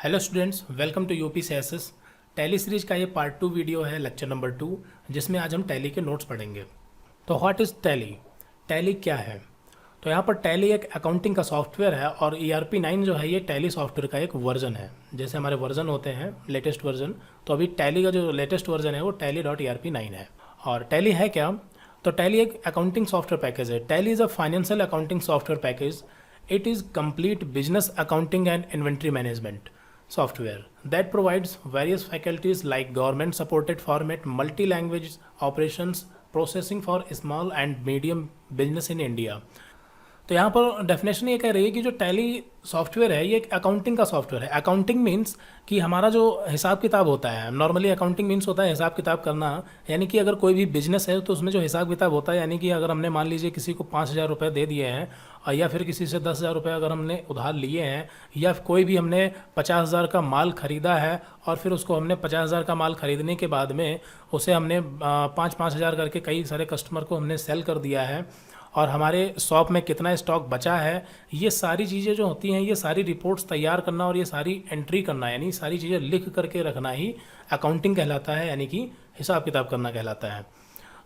Hello students, welcome to UP CSS. Tally series का ये part 2 video है, lecture number 2, जिसमें आज हम टैली के नोट्स पढ़ेंगे। तो व्हाट इज़ टैली? टैली क्या है? तो यहाँ पर टैली एक अकाउंटिंग का सॉफ्टवेयर है और ERP 9 जो है ये टैली सॉफ्टवेयर का एक वर्जन है। जैसे हमारे वर्जन होते हैं लेटेस्ट वर्जन, तो अभी टैली का जो लेटेस्ट वर्जन है वो tally.erp9 है। और टैली है क्या? तो टैली एक अकाउंटिंग सॉफ्टवेयर पैकेज है। Tally is a financial accounting software package. It is complete business accounting and inventory management software that provides various faculties like government supported format, multi-language operations, processing for small and medium business in India. तो यहाँ पर definition ये कह रही है कि जो tally software है ये एक अकाउंटिंग का सॉफ्टवेयर है। अकाउंटिंग मीन्स कि हमारा जो हिसाब किताब होता है, नॉर्मली अकाउंटिंग मीन्स होता है हिसाब किताब करना। यानी कि अगर कोई भी बिजनेस है तो उसमें जो हिसाब किताब होता है, यानी कि अगर हमने मान लीजिए किसी को 5,000 रुपये दे दिए हैं और या फिर किसी से 10,000 रुपये अगर हमने उधार लिए हैं, या कोई भी हमने 50,000 का माल ख़रीदा है और फिर उसको हमने 50,000 का माल ख़रीदने के बाद में उसे हमने 5,000 करके कई सारे कस्टमर को हमने सेल कर दिया है और हमारे शॉप में कितना स्टॉक बचा है, ये सारी चीज़ें जो होती हैं, ये सारी रिपोर्ट्स तैयार करना और ये सारी एंट्री करना, यानी सारी चीज़ें लिख करके रखना ही अकाउंटिंग कहलाता है, यानी कि हिसाब किताब करना कहलाता है।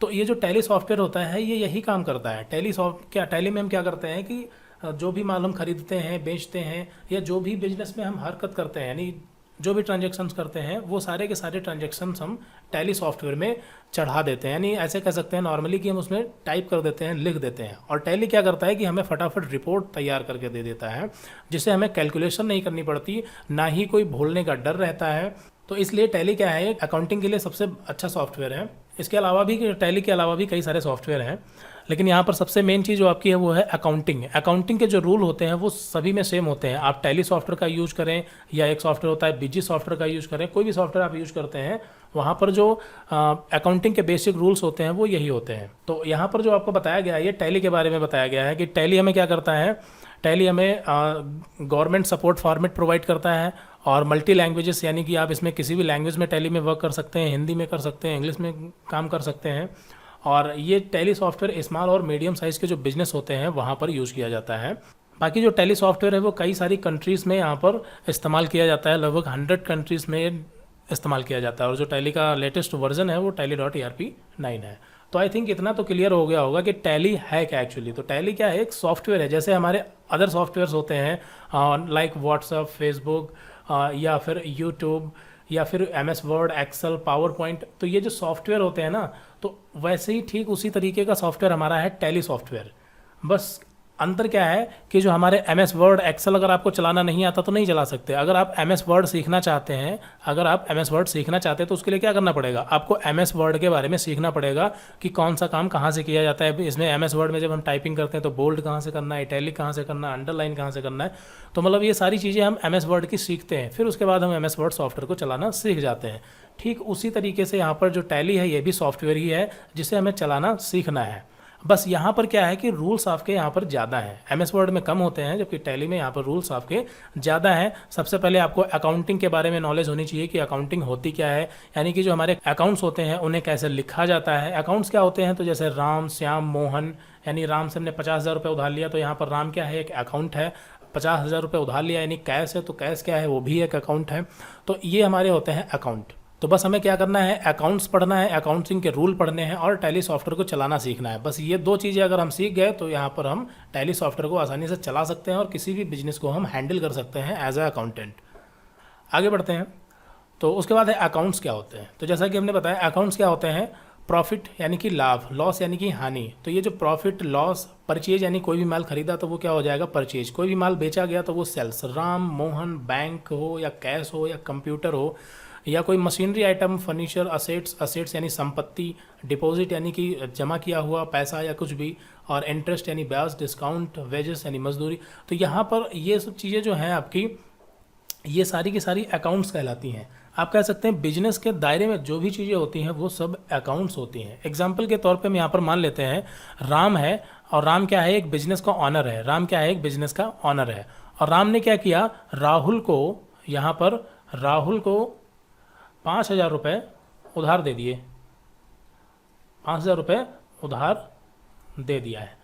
तो ये जो टैली सॉफ्टवेयर होता है ये यही काम करता है। टैली में हम क्या करते हैं कि जो भी माल हम खरीदते हैं, बेचते हैं, या जो भी बिजनेस में हम हरकत करते हैं, यानी जो भी ट्रांजैक्शंस करते हैं, वो सारे के सारे ट्रांजैक्शंस हम टैली सॉफ्टवेयर में चढ़ा देते हैं। यानी ऐसे कह सकते हैं नॉर्मली कि हम उसमें टाइप कर देते हैं, लिख देते हैं, और टैली क्या करता है कि हमें फटाफट रिपोर्ट तैयार करके दे देता है, जिससे हमें कैलकुलेशन नहीं करनी पड़ती, ना ही कोई भूलने का डर रहता है। तो इसलिए टैली क्या है, अकाउंटिंग के लिए सबसे अच्छा सॉफ्टवेयर है। इसके अलावा भी, टैली के अलावा भी कई सारे सॉफ्टवेयर हैं, लेकिन यहाँ पर सबसे मेन चीज़ जो आपकी है वो है अकाउंटिंग। अकाउंटिंग के जो रूल होते हैं वो सभी में सेम होते हैं। आप टैली सॉफ्टवेयर का यूज़ करें या एक सॉफ्टवेयर होता है बीजी सॉफ्टवेयर का यूज़ करें, कोई भी सॉफ्टवेयर आप यूज़ करते हैं, वहाँ पर जो अकाउंटिंग के बेसिक रूल्स होते हैं वो यही होते हैं। तो यहाँ पर जो आपको बताया गया है, ये टैली के बारे में बताया गया है कि टैली हमें क्या करता है। टैली हमें गवर्नमेंट सपोर्ट फॉर्मेट प्रोवाइड करता है और मल्टी लैंग्वेजेस, यानी कि आप इसमें किसी भी लैंग्वेज में टैली में वर्क कर सकते हैं, हिंदी में कर सकते हैं, इंग्लिश में काम कर सकते हैं। और ये टैली सॉफ्टवेयर स्मॉल और मीडियम साइज़ के जो बिजनेस होते हैं वहाँ पर यूज़ किया जाता है। बाकी जो टैली सॉफ्टवेयर है वो कई सारी कंट्रीज़ में यहाँ पर इस्तेमाल किया जाता है, लगभग 100 कंट्रीज़ में इस्तेमाल किया जाता है। और जो टैली का लेटेस्ट वर्जन है वो tally.erp9 है। तो आई थिंक इतना तो क्लियर हो गया होगा कि टैली है क्या एक्चुअली। तो टैली क्या है, एक सॉफ्टवेयर है, जैसे हमारे अदर सॉफ्टवेयर्स होते हैं लाइक व्हाट्सअप, फेसबुक, या फिर यूट्यूब, या फिर MS Word, Excel, PowerPoint. तो ये जो सॉफ्टवेयर होते हैं ना, तो वैसे ही ठीक उसी तरीके का सॉफ्टवेयर हमारा है टैली सॉफ्टवेयर। बस अंतर क्या है कि जो हमारे MS वर्ड, एक्सेल अगर आपको चलाना नहीं आता तो नहीं चला सकते। अगर आप MS वर्ड सीखना चाहते हैं, तो उसके लिए क्या करना पड़ेगा, आपको MS वर्ड के बारे में सीखना पड़ेगा कि कौन सा काम कहाँ से किया जाता है। इसमें MS वर्ड में जब हम टाइपिंग करते हैं तो बोल्ड कहाँ से करना है, इटैलिक कहाँ से करना है, अंडरलाइन कहाँ से करना है। तो मतलब ये सारी चीज़ें हम MS वर्ड की सीखते हैं, फिर उसके बाद हम MS वर्ड सॉफ्टवेयर को चलाना सीख जाते हैं। ठीक उसी तरीके से यहाँ पर जो टैली है ये भी सॉफ्टवेयर ही है जिसे हमें चलाना सीखना है। बस यहाँ पर क्या है कि रूल्स आपके यहाँ पर ज़्यादा हैं, MS वर्ड में कम होते हैं, जबकि टैली में यहाँ पर रूल्स आपके ज़्यादा हैं। सबसे पहले आपको अकाउंटिंग के बारे में नॉलेज होनी चाहिए कि अकाउंटिंग होती क्या है, यानी कि जो हमारे अकाउंट्स होते हैं उन्हें कैसे लिखा जाता है। अकाउंट्स क्या होते हैं, तो जैसे राम, श्याम, मोहन, यानी राम से हमने 50,000 रुपये उधार लिया, तो यहाँ पर राम क्या है, एक अकाउंट है। 50,000 रुपये उधार लिया यानी कैश है, तो कैश क्या है, वो भी एक अकाउंट है। तो ये हमारे होते हैं अकाउंट। तो बस हमें क्या करना है, अकाउंट्स पढ़ना है, अकाउंटिंग के रूल पढ़ने हैं और टैली सॉफ्टवेयर को चलाना सीखना है। बस ये दो चीज़ें अगर हम सीख गए तो यहाँ पर हम टैली सॉफ्टवेयर को आसानी से चला सकते हैं और किसी भी बिजनेस को हम हैंडल कर सकते हैं एज अ अकाउंटेंट। आगे बढ़ते हैं। तो उसके बाद है अकाउंट्स क्या होते हैं। तो जैसा कि हमने बताया, अकाउंट्स क्या होते हैं, प्रॉफिट यानी कि लाभ, लॉस यानी कि हानि। तो ये जो प्रॉफिट, लॉस, परचेज यानी कोई भी माल खरीदा तो वो क्या हो जाएगा, परचेज। कोई भी माल बेचा गया तो वो सेल्स। राम, मोहन, बैंक हो या कैश हो या कंप्यूटर हो या कोई मशीनरी आइटम, फर्नीचर, असेट्स यानी संपत्ति, डिपॉजिट यानी कि जमा किया हुआ पैसा या कुछ भी, और इंटरेस्ट यानी ब्याज, डिस्काउंट, वेजेस यानी मजदूरी। तो यहाँ पर ये सब चीज़ें जो हैं आपकी, ये सारी की सारी अकाउंट्स कहलाती हैं। आप कह सकते हैं बिजनेस के दायरे में जो भी चीज़ें होती हैं वो सब अकाउंट्स होती हैं। एग्जाम्पल के तौर पे हम यहाँ पर मान लेते हैं राम है, और राम क्या है, एक बिजनेस का ऑनर है। राम क्या है, एक बिजनेस का ऑनर है, और राम ने क्या किया, राहुल को, यहाँ पर राहुल को 5,000 रुपये उधार दे दिए, 5,000 रुपये उधार दे दिया है।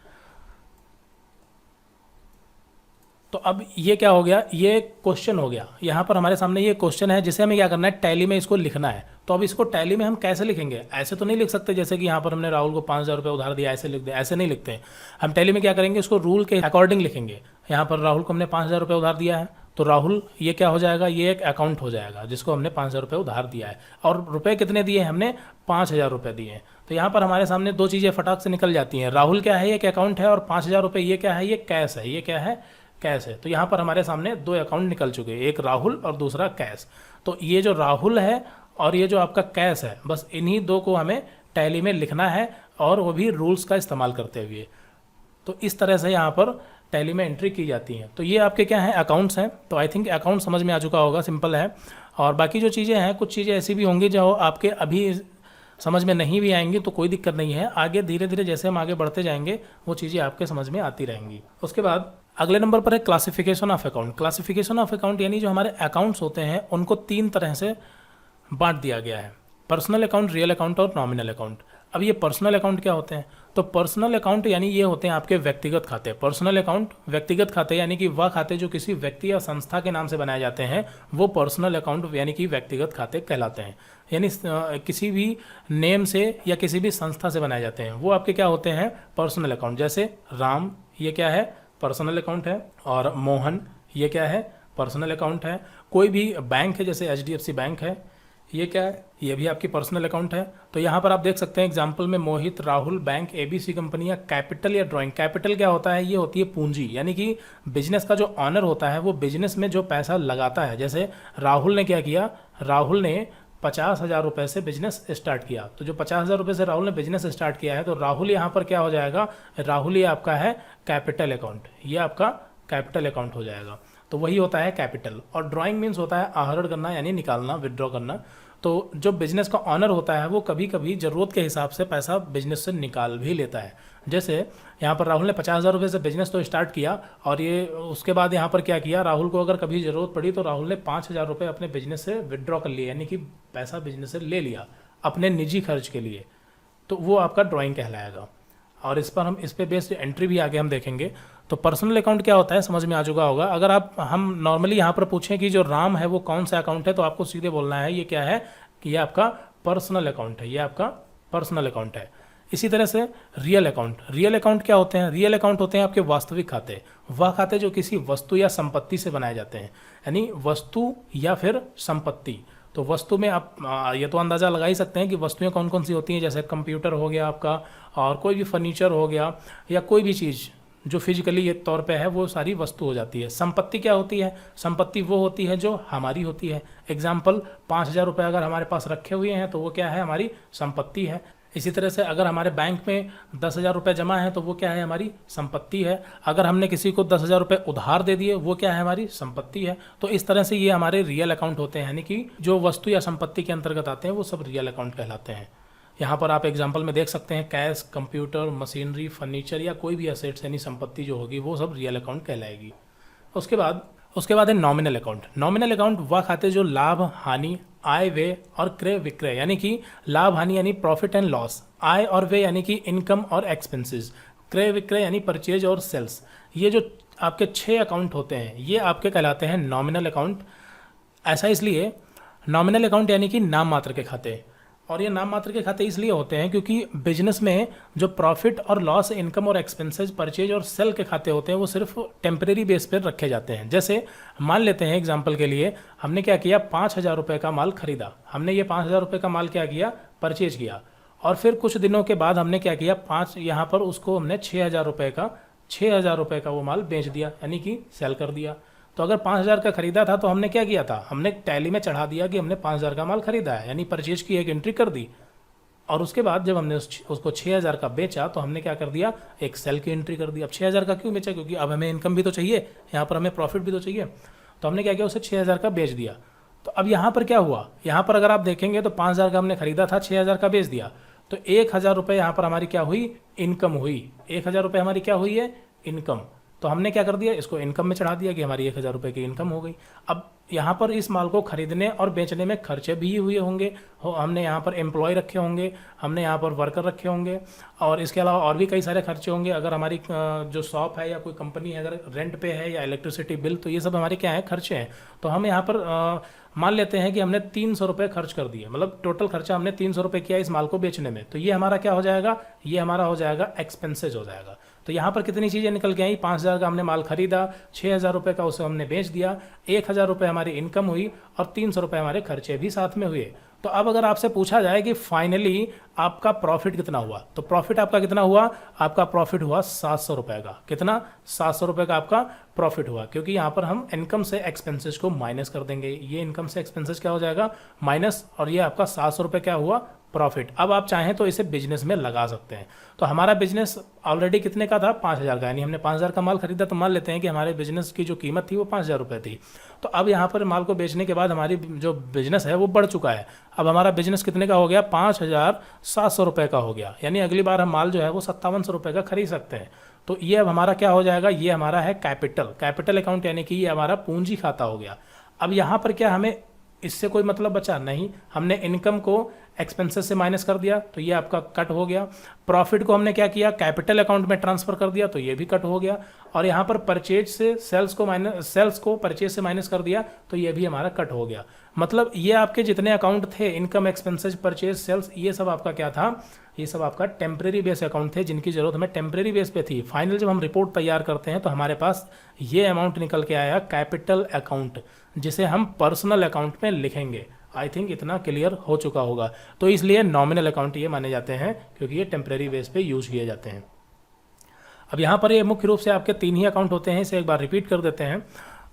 तो अब ये क्या हो गया, ये क्वेश्चन हो गया, यहाँ पर हमारे सामने ये क्वेश्चन है जिसे हमें क्या करना है, टैली में इसको लिखना है। तो अब इसको टैली में हम कैसे लिखेंगे, ऐसे तो नहीं लिख सकते जैसे कि यहाँ पर हमने राहुल को 5,000 रुपये उधार दिया ऐसे लिख दे, ऐसे नहीं लिखते हैं हम। टैली में क्या करेंगे, इसको रूल के अकॉर्डिंग लिखेंगे। यहाँ पर राहुल को हमने 5,000 रुपये उधार दिया है, तो राहुल ये क्या हो जाएगा, ये एक अकाउंट हो जाएगा जिसको हमने 5,000 रुपये उधार दिया है, और रुपये कितने दिए, हमने 5,000 रुपये दिए हैं। तो यहाँ पर हमारे सामने दो चीज़ें फटाक से निकल जाती हैं, राहुल क्या है, ये एक अकाउंट है, और 5,000 रुपये ये क्या है, ये कैश है, ये क्या है, कैश है। तो यहाँ पर हमारे सामने दो अकाउंट निकल चुके हैं, एक राहुल और दूसरा कैश। तो ये जो राहुल है और ये जो आपका कैश है, बस इन्हीं दो को हमें टैली में लिखना है, और वो भी रूल्स का इस्तेमाल करते हुए। तो इस तरह से यहाँ पर टैली में एंट्री की जाती हैं। तो ये आपके क्या हैं, अकाउंट्स हैं। तो आई थिंक अकाउंट समझ में आ चुका होगा, सिंपल है। और बाकी जो चीज़ें हैं, कुछ चीज़ें ऐसी भी होंगी जो आपके अभी समझ में नहीं भी आएंगी, तो कोई दिक्कत नहीं है, आगे धीरे धीरे जैसे हम आगे बढ़ते जाएंगे वो चीज़ें आपके समझ में आती रहेंगी। उसके बाद अगले नंबर पर है classification of account. Classification of account यानी जो हमारे अकाउंट्स होते हैं उनको 3 तरह से बांट दिया गया है, पर्सनल अकाउंट, रियल अकाउंट और नॉमिनल अकाउंट। अब ये पर्सनल अकाउंट क्या होते हैं, तो पर्सनल अकाउंट यानी ये होते हैं आपके व्यक्तिगत खाते। पर्सनल अकाउंट व्यक्तिगत खाते यानी कि वह खाते जो किसी व्यक्ति या संस्था के नाम से बनाए जाते हैं, वो पर्सनल अकाउंट यानी कि व्यक्तिगत खाते कहलाते हैं। यानी किसी भी नेम से या किसी भी संस्था से बनाए जाते हैं, वो आपके क्या होते हैं, पर्सनल अकाउंट। जैसे राम, ये क्या है, पर्सनल अकाउंट है, और मोहन ये क्या है, पर्सनल अकाउंट है। कोई भी बैंक है जैसे HDFC बैंक है, ये क्या है, ये भी आपकी पर्सनल अकाउंट है। तो यहाँ पर आप देख सकते हैं एग्जांपल में मोहित, राहुल, बैंक, ABC कंपनी या कैपिटल या ड्राइंग। कैपिटल क्या होता है, ये होती है पूंजी, यानी कि बिजनेस का जो ऑनर होता है वो बिजनेस में जो पैसा लगाता है। जैसे राहुल ने क्या किया, राहुल ने 50,000 रुपये से बिजनेस स्टार्ट किया, तो जो 50,000 रुपये से राहुल ने बिजनेस स्टार्ट किया है, तो राहुल यहाँ पर क्या हो जाएगा, राहुल ये आपका है कैपिटल अकाउंट, ये आपका कैपिटल अकाउंट हो जाएगा। तो वही होता है कैपिटल। और ड्राइंग मीन्स होता है आहरण करना, यानी निकालना, विड्रॉ करना। तो जो बिजनेस का ऑनर होता है वो कभी कभी ज़रूरत के हिसाब से पैसा बिजनेस से निकाल भी लेता है। जैसे यहाँ पर राहुल ने 50,000 रुपये से बिजनेस तो स्टार्ट किया, और ये उसके बाद यहाँ पर क्या किया, राहुल को अगर कभी ज़रूरत पड़ी तो राहुल ने 5,000 रुपये अपने बिजनेस से विड्रॉ कर लिए, यानी कि पैसा बिजनेस से ले लिया अपने निजी खर्च के लिए। तो वो आपका ड्राइंग कहलाएगा। और इस पे बेस्ड एंट्री भी आगे हम देखेंगे। तो पर्सनल अकाउंट क्या होता है समझ में आ चुका होगा। अगर हम नॉर्मली यहाँ पर पूछें कि जो राम है वो कौन सा अकाउंट है, तो आपको सीधे बोलना है ये क्या है, कि ये आपका पर्सनल अकाउंट है, ये आपका पर्सनल अकाउंट है। इसी तरह से रियल अकाउंट। रियल अकाउंट क्या होते हैं, रियल अकाउंट होते हैं आपके वास्तविक खाते, वह खाते जो किसी वस्तु या संपत्ति से बनाए जाते हैं, यानी वस्तु या फिर संपत्ति। तो वस्तु में आप ये तो अंदाज़ा लगा ही सकते हैं कि वस्तुएं कौन कौन सी होती हैं, जैसे कंप्यूटर हो गया आपका, और कोई भी फर्नीचर हो गया, या कोई भी चीज़ जो फिजिकली ये तौर पे है वो सारी वस्तु हो जाती है। संपत्ति क्या होती है, संपत्ति वो होती है जो हमारी होती है। एग्जाम्पल 5,000 रुपये अगर हमारे पास रखे हुए हैं तो वो क्या है, हमारी संपत्ति है। इसी तरह से अगर हमारे बैंक में 10,000 रुपये जमा है तो वो क्या है, हमारी संपत्ति है। अगर हमने किसी को 10,000 रुपये उधार दे दिए वो क्या है, हमारी संपत्ति है। तो इस तरह से ये हमारे रियल अकाउंट होते हैं, यानी कि जो वस्तु या संपत्ति के अंतर्गत आते हैं वो सब रियल अकाउंट कहलाते हैं। यहाँ पर आप एग्जाम्पल में देख सकते हैं कैश, कंप्यूटर, मशीनरी, फर्नीचर या कोई भी असेट्स यानी संपत्ति जो होगी वो सब रियल अकाउंट कहलाएगी। उसके बाद है नॉमिनल अकाउंट। नॉमिनल अकाउंट वह खाते जो लाभ, हानि, आय, व्यय और क्रय विक्रय, यानी कि लाभ हानि यानी प्रॉफिट एंड लॉस, आय और व्यय यानी कि इनकम और एक्सपेंसेस, क्रय विक्रय यानी परचेज और सेल्स, ये जो आपके 6 अकाउंट होते हैं ये आपके कहलाते हैं नॉमिनल अकाउंट। ऐसा इसलिए नॉमिनल अकाउंट यानी कि नाम मात्र के खाते, और ये नाम मात्र के खाते इसलिए होते हैं क्योंकि बिजनेस में जो प्रॉफिट और लॉस, इनकम और एक्सपेंसेस, परचेज और सेल के खाते होते हैं वो सिर्फ टेम्परेरी बेस पर रखे जाते हैं। जैसे मान लेते हैं एग्जांपल के लिए हमने क्या किया, 5,000 रुपये का माल खरीदा, हमने ये 5,000 रुपये का माल क्या किया, परचेज किया, और फिर कुछ दिनों के बाद हमने क्या किया, यहाँ पर उसको हमने 6,000 रुपये का वो माल बेच दिया, यानी कि सेल कर दिया। तो अगर 5,000 का खरीदा था तो हमने क्या किया था, हमने टैली में चढ़ा दिया कि हमने 5,000 का माल खरीदा है, यानी परचेज की एक एंट्री कर दी। और उसके बाद जब हमने उसको 6,000 का बेचा तो हमने क्या कर दिया, एक सेल की एंट्री कर दी। अब 6,000 का क्यों बेचा, क्योंकि अब हमें इनकम भी तो चाहिए, यहाँ पर हमें प्रॉफिट भी तो चाहिए, तो हमने क्या किया, उसे 6,000 का बेच दिया। तो अब यहाँ पर क्या हुआ, यहाँ पर अगर आप देखेंगे तो 5,000 का हमने खरीदा था, 6,000 का बेच दिया, तो 1,000 रुपये यहाँ पर हमारी क्या हुई, इनकम हुई। 1,000 रुपये हमारी क्या हुई है, इनकम। तो हमने क्या कर दिया, इसको इनकम में चढ़ा दिया कि हमारी 1,000 रुपये की इनकम हो गई। अब यहाँ पर इस माल को खरीदने और बेचने में खर्चे भी हुए होंगे, हमने यहाँ पर एम्प्लॉय रखे होंगे, हमने यहाँ पर वर्कर रखे होंगे, और इसके अलावा और भी कई सारे खर्चे होंगे। अगर हमारी जो शॉप है या कोई कंपनी है अगर रेंट पे है या इलेक्ट्रिसिटी बिल, तो ये सब हमारे क्या है, खर्चे हैं। तो हम यहाँ पर मान लेते हैं कि हमने 300 रुपये खर्च कर दिए, मतलब टोटल खर्चा हमने 300 रुपये किया इस माल को बेचने में। तो ये हमारा क्या हो जाएगा, ये हमारा हो जाएगा एक्सपेंसेज हो जाएगा। तो यहाँ पर कितनी चीज़ें निकल के आई, 5000 का हमने माल खरीदा, 6000 रुपये का उसे हमने बेच दिया, 1000 रुपये हमारी इनकम हुई और 300 रुपये हमारे खर्चे भी साथ में हुए। तो अब अगर आपसे पूछा जाए कि फाइनली आपका प्रॉफिट कितना हुआ, तो प्रॉफिट आपका कितना हुआ, आपका प्रॉफिट हुआ 700 रुपये का। कितना, 700 रुपये का आपका प्रॉफिट हुआ, क्योंकि यहाँ पर हम इनकम से एक्सपेंसेस को माइनस कर देंगे। ये इनकम से एक्सपेंसेस क्या हो जाएगा, माइनस, और ये आपका 700 रुपये क्या हुआ, प्रॉफिट। अब आप चाहें तो इसे बिजनेस में लगा सकते हैं। तो हमारा बिजनेस ऑलरेडी कितने का था, 5000 का, यानी हमने 5000 का माल खरीदा। तो मान लेते हैं कि हमारे बिजनेस की जो कीमत थी वो 5000 रुपये थी। तो अब यहाँ पर माल को बेचने के बाद हमारी जो बिजनेस है वो बढ़ चुका है। अब हमारा बिजनेस कितने का हो गया, 5700 रुपये का हो गया, यानी अगली बार हम माल जो है वो 5700 रुपये का खरीद सकते हैं। तो ये अब हमारा क्या हो जाएगा, ये हमारा है कैपिटल अकाउंट, यानी कि ये हमारा पूंजी खाता हो गया। अब यहाँ पर क्या हमें इससे कोई मतलब बचा नहीं, हमने इनकम को एक्सपेंसेस से माइनस कर दिया, तो ये आपका कट हो गया। प्रॉफिट को हमने क्या किया, कैपिटल अकाउंट में ट्रांसफर कर दिया, तो ये भी कट हो गया। और यहाँ पर परचेज से सेल्स को परचेज से माइनस कर दिया, तो ये भी हमारा कट हो गया। मतलब ये आपके जितने अकाउंट थे, इनकम, एक्सपेंसेस, परचेज, सेल्स, ये सब आपका क्या था, ये सब आपका टेम्प्रेरी बेस अकाउंट थे, जिनकी जरूरत हमें टेम्प्रेरी बेस पे थी। फाइनल जब हम रिपोर्ट तैयार करते हैं तो हमारे पास ये अमाउंट निकल के आया, कैपिटल अकाउंट, जिसे हम पर्सनल अकाउंट में लिखेंगे। आई थिंक इतना क्लियर हो चुका होगा। तो इसलिए नॉमिनल अकाउंट ये माने जाते हैं, क्योंकि ये टेम्प्रेरी बेस पे यूज किए जाते हैं। अब यहाँ पर ये मुख्य रूप से आपके 3 ही अकाउंट होते हैं, इसे एक बार रिपीट कर देते हैं।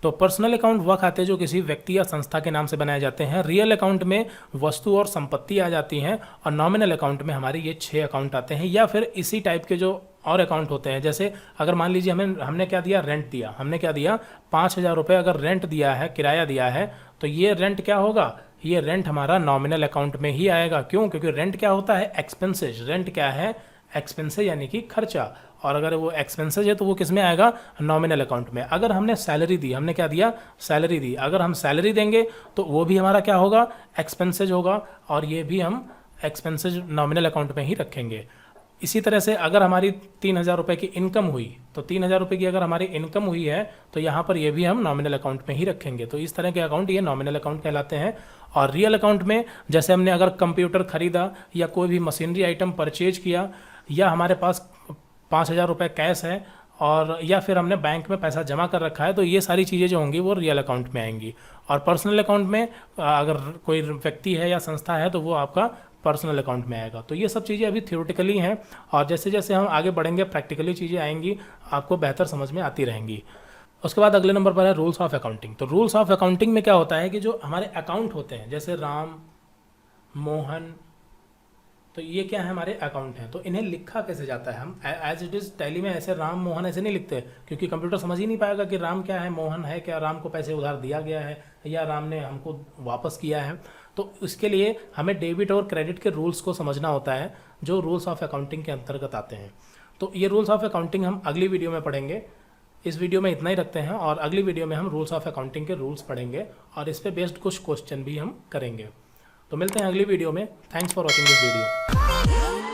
तो पर्सनल अकाउंट वह खाते जो किसी व्यक्ति या संस्था के नाम से बनाए जाते हैं। रियल अकाउंट में वस्तु और संपत्ति आ जाती हैं, और नॉमिनल अकाउंट में हमारे ये 6 अकाउंट आते हैं, या फिर इसी टाइप के जो और अकाउंट होते हैं। जैसे अगर मान लीजिए हमने क्या दिया, रेंट दिया, हमने क्या दिया, 5000 रुपये अगर रेंट दिया है, किराया दिया है, तो ये रेंट क्या होगा, ये रेंट हमारा नॉमिनल अकाउंट में ही आएगा। क्यों, क्योंकि रेंट क्या होता है, एक्सपेंसेज। रेंट क्या है, एक्सपेंसेज, यानी कि खर्चा। और अगर वो एक्सपेंसेज है तो वो किस में आएगा, नॉमिनल अकाउंट में। अगर हमने सैलरी दी, हमने क्या दिया, सैलरी दी, अगर हम सैलरी देंगे तो वो भी हमारा क्या होगा, एक्सपेंसेज होगा, और ये भी हम एक्सपेंसेज नॉमिनल अकाउंट में ही रखेंगे। इसी तरह से अगर हमारी 3000 रुपये की इनकम हुई, तो 3000 रुपये की अगर हमारी इनकम हुई है तो यहाँ पर ये भी हम नॉमिनल अकाउंट में ही रखेंगे। तो इस तरह के अकाउंट ये नॉमिनल अकाउंट कहलाते हैं। और रियल अकाउंट में जैसे हमने अगर कंप्यूटर खरीदा या कोई भी मशीनरी आइटम परचेज किया, या हमारे पास 5000 रुपये कैश है, और या फिर हमने बैंक में पैसा जमा कर रखा है, तो ये सारी चीज़ें जो होंगी वो रियल अकाउंट में आएंगी। और पर्सनल अकाउंट में अगर कोई व्यक्ति है या संस्था है तो वो आपका पर्सनल अकाउंट में आएगा। तो ये सब चीज़ें अभी थ्योरेटिकली हैं, और जैसे जैसे हम आगे बढ़ेंगे प्रैक्टिकली चीज़ें आएंगी, आपको बेहतर समझ में आती रहेंगी। उसके बाद अगले नंबर पर है रूल्स ऑफ अकाउंटिंग। तो रूल्स ऑफ अकाउंटिंग में क्या होता है कि जो हमारे अकाउंट होते हैं, जैसे राम, मोहन, तो ये क्या है, हमारे अकाउंट हैं। तो इन्हें लिखा कैसे जाता है, हम एज इट इज़ टैली में ऐसे राम मोहन ऐसे नहीं लिखते, क्योंकि कंप्यूटर समझ ही नहीं पाएगा कि राम क्या है, मोहन है क्या, राम को पैसे उधार दिया गया है या राम ने हमको वापस किया है। तो इसके लिए हमें डेबिट और क्रेडिट के रूल्स को समझना होता है, जो रूल्स ऑफ अकाउंटिंग के अंतर्गत आते हैं। तो ये रूल्स ऑफ अकाउंटिंग हम अगली वीडियो में पढ़ेंगे। इस वीडियो में इतना ही रखते हैं, और अगली वीडियो में हम रूल्स ऑफ अकाउंटिंग के रूल्स पढ़ेंगे, और इस पर बेस्ड कुछ क्वेश्चन भी हम करेंगे। तो मिलते हैं अगली वीडियो में। Thanks for watching this video.